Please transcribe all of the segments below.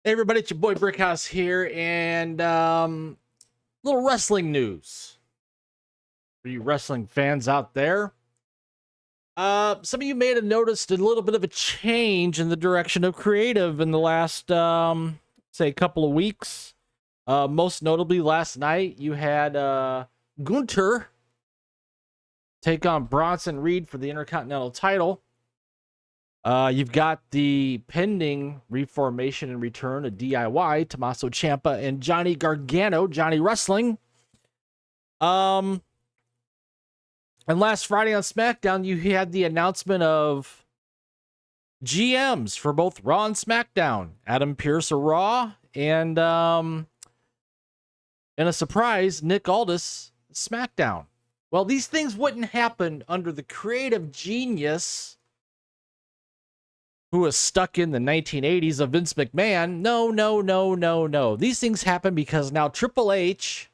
Hey everybody, it's your boy Brickhouse here, and little wrestling news for you wrestling fans out there. Some of you may have noticed a little bit of a change in the direction of creative in the last, say, couple of weeks. Most notably, last night you had Gunter take on Bronson Reed for the Intercontinental title. You've got the pending reformation and return of DIY, Tommaso Ciampa and Johnny Gargano, Johnny Wrestling. And last Friday on SmackDown, you had the announcement of GMs for both Raw and SmackDown. Adam Pearce of Raw, and in a surprise, Nick Aldis, SmackDown. Well, these things wouldn't happen under the creative genius who was stuck in the 1980s of Vince McMahon. No. These things happen because now Triple H,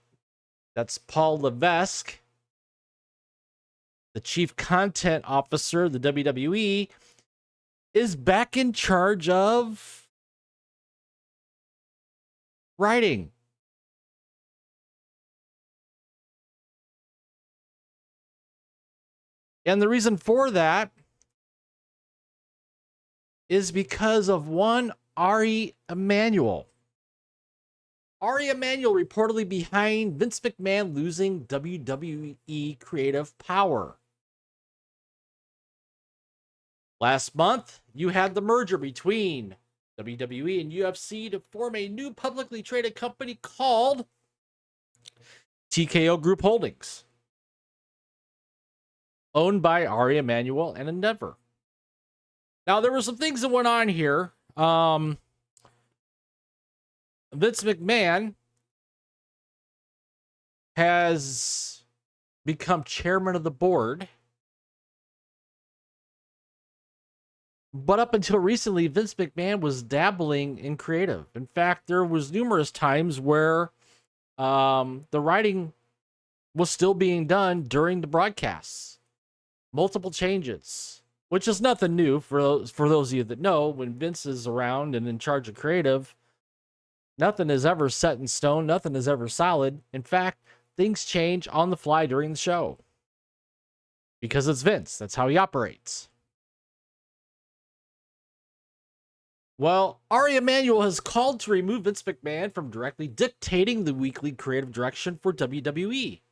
that's Paul Levesque, the chief content officer of the WWE, is back in charge of writing. And the reason for that is because of one Ari Emanuel. Ari Emanuel reportedly behind Vince McMahon losing WWE creative power. Last month, you had the merger between WWE and UFC to form a new publicly traded company called TKO Group Holdings, owned by Ari Emanuel and Endeavor. Now, there were some things that went on here. Vince McMahon has become chairman of the board. But up until recently, Vince McMahon was dabbling in creative. In fact, there was numerous times where the writing was still being done during the broadcasts. Multiple changes. Which is nothing new for those of you that know. When Vince is around and in charge of creative, nothing is ever set in stone. Nothing is ever solid. In fact, things change on the fly during the show. Because it's Vince. That's how he operates. Well, Ari Emanuel has called to remove Vince McMahon from directly dictating the weekly creative direction for WWE.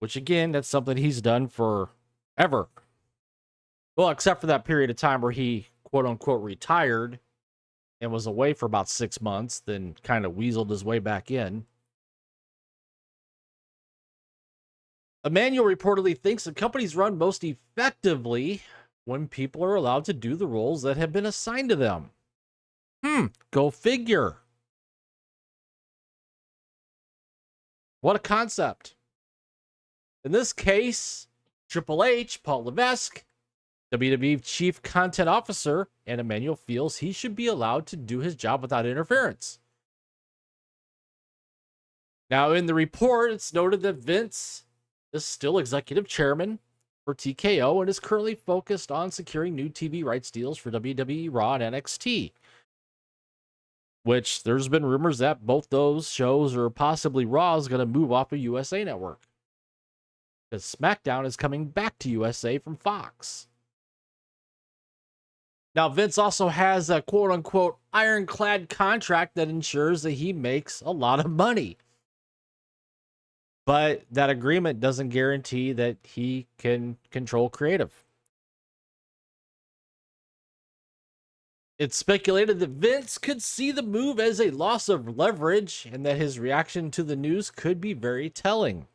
Which, again, that's something he's done forever. Well, except for that period of time where he, quote-unquote, retired and was away for about 6 months, then kind of weaseled his way back in. Emanuel reportedly thinks the companies run most effectively when people are allowed to do the roles that have been assigned to them. Go figure. What a concept. In this case, Triple H, Paul Levesque, WWE Chief Content Officer, and Emanuel feels he should be allowed to do his job without interference. Now, in the report, it's noted that Vince is still executive chairman for TKO and is currently focused on securing new TV rights deals for WWE Raw and NXT. Which there's been rumors that both those shows, or possibly Raw, is going to move off of USA Network. Because SmackDown is coming back to USA from Fox. Now, Vince also has a quote-unquote ironclad contract that ensures that he makes a lot of money. But that agreement doesn't guarantee that he can control creative. It's speculated that Vince could see the move as a loss of leverage and that his reaction to the news could be very telling.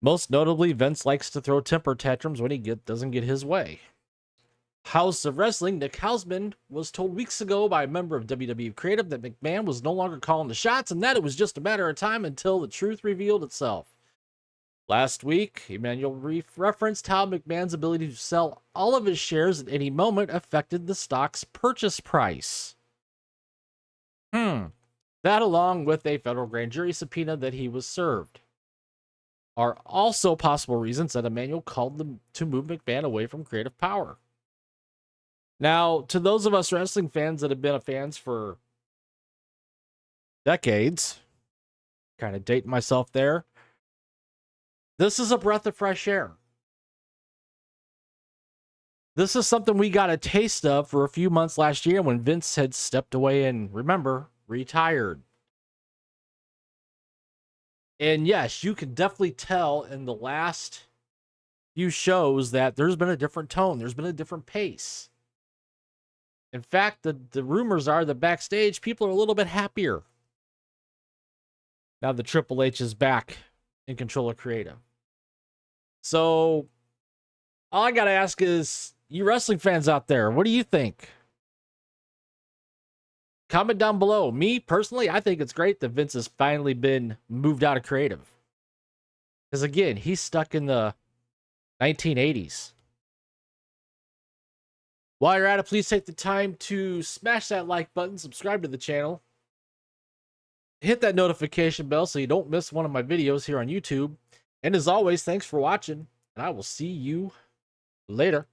Most notably, Vince likes to throw temper tantrums when he doesn't get his way. House of Wrestling, Nick Hausman, was told weeks ago by a member of WWE Creative that McMahon was no longer calling the shots and that it was just a matter of time until the truth revealed itself. Last week, Emanuel referenced how McMahon's ability to sell all of his shares at any moment affected the stock's purchase price. That, along with a federal grand jury subpoena that he was served, are also possible reasons that Emanuel called them to move McMahon away from creative power. Now, to those of us wrestling fans that have been fans for decades, kind of dating myself there, this is a breath of fresh air. This is something we got a taste of for a few months last year when Vince had stepped away and, remember, retired. And yes, you can definitely tell in the last few shows that there's been a different tone. There's been a different pace. In fact, the rumors are that backstage, people are a little bit happier now that Triple H is back in control of creative. So, all I got to ask is, you wrestling fans out there, what do you think? Comment down below. Me, personally, I think it's great that Vince has finally been moved out of creative. Because again, he's stuck in the 1980s. While you're at it, please take the time to smash that like button, subscribe to the channel, hit that notification bell so you don't miss one of my videos here on YouTube. And as always, thanks for watching, and I will see you later.